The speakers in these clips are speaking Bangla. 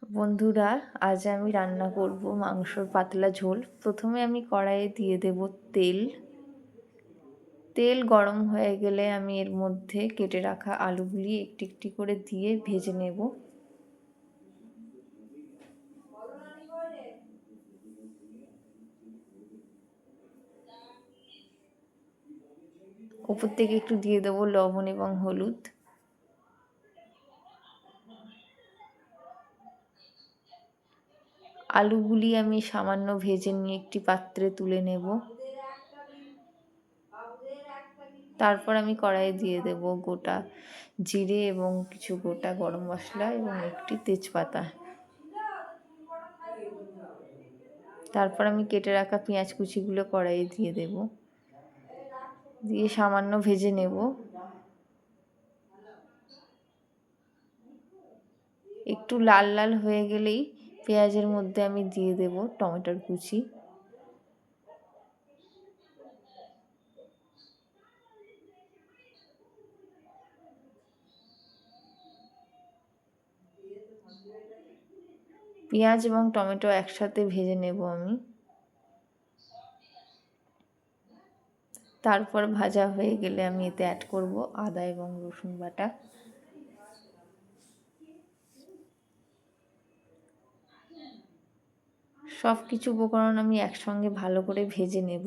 বন্ধুরা, আজ আমি রান্না করব মাংসর পাতলা ঝোল। প্রথমে আমি কড়াইয়ে দিয়ে দেব তেল। তেল গরম হয়ে গেলে আমি এর মধ্যে কেটে রাখা আলুগুলি একটি একটি করে দিয়ে ভেজে নেব। উপর থেকে একটু দিয়ে দেব লবণ এবং হলুদ। আলুগুলি আমি সামান্য ভেজে নিয়ে একটি পাত্রে তুলে নেব। তারপর আমি কড়াইয়ে দিয়ে দেব গোটা জিরে এবং কিছু গোটা গরম মশলা এবং একটি তেজপাতা। তারপর আমি কেটে রাখা পেঁয়াজ কুচিগুলো কড়াইয়ে দিয়ে দেব, দিয়ে সামান্য ভেজে নেব। একটু লাল লাল হয়ে গেলেই পেঁয়াজের মধ্যে আমি দিয়ে দেব টমেটোর কুচি। পেঁয়াজ এবং টমেটো একসাথে ভেজে নেব আমি। তারপর ভাজা হয়ে গেলে আমি এতে অ্যাড করব আদা এবং রসুন বাটা। সব কিছু উপকরণ আমি একসঙ্গে ভালো করে ভেজে নেব।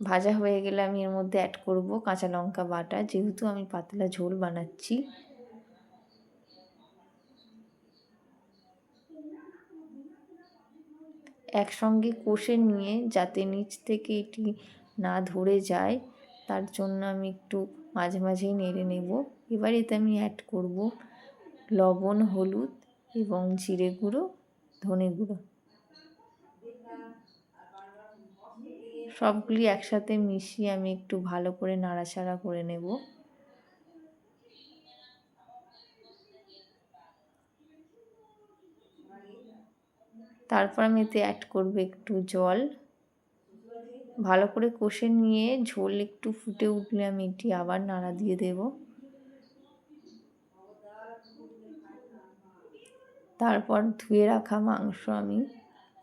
ভাজা হয়ে গেলে আমি এর মধ্যে অ্যাড করব কাঁচা লঙ্কা বাটা, যেহেতু আমি পাতলা ঝোল বানাচ্ছি। একসঙ্গে কষে নিয়ে যাতে নিচ থেকে এটি না ধরে যায়, তার জন্য আমি একটু মাঝে মাঝেই নেড়ে নেব। এবার এতে আমি অ্যাড করব লবণ, হলুদ এবং জিরে গুঁড়ো, ধনে গুঁড়ো। সবগুলি একসাথে মিশিয়ে আমি একটু ভালো করে নাড়াচাড়া করে নেব। তারপর আমি এতে অ্যাড করব একটু জল। ভালো করে কষে নিয়ে ঝোল একটু ফুটে উঠলে আমি এটি আবার নাড়া দিয়ে দেব। তারপর ধুয়ে রাখা মাংস আমি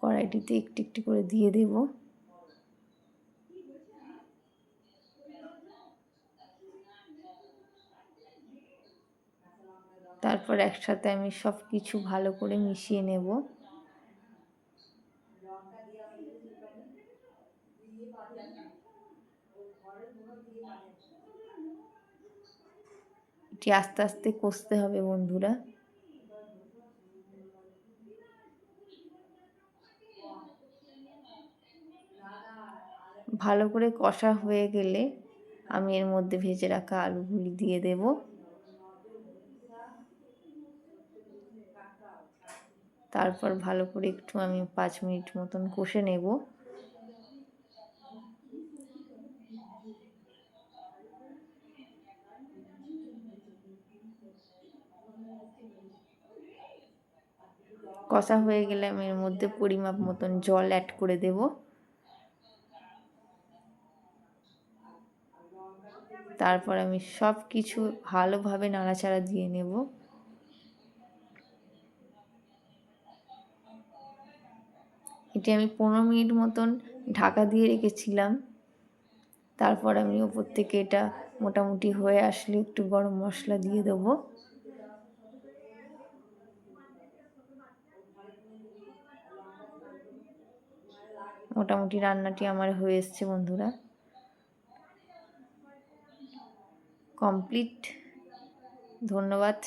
কড়াইটিতে একটু একটু করে দিয়ে দেব। তারপর একসাথে আমি সব কিছু ভালো করে মিশিয়ে নেব। এটি আস্তে আস্তে কষতে হবে বন্ধুরা। ভালো করে কষা হয়ে গেলে আমি এর মধ্যে ভেজে রাখা আলুগুলি দিয়ে দেব। তারপর ভালো করে একটু আমি 5 মিনিট মতন কষে নেব। কষা হয়ে গেলে আমি এর মধ্যে পরিমাপ মতন জল অ্যাড করে দেব। তারপর আমি সব কিছু ভালোভাবে নাড়াচাড়া দিয়ে নেব। এটি আমি 15 মিনিট মতন ঢাকা দিয়ে রেখেছিলাম। তারপর আমি ওপর থেকে এটা মোটামুটি হয়ে আসলে একটু গরম মশলা দিয়ে দেব। মোটামুটি রান্নাটি আমার হয়ে এসছে বন্ধুরা, কমপ্লিট। ধন্যবাদ।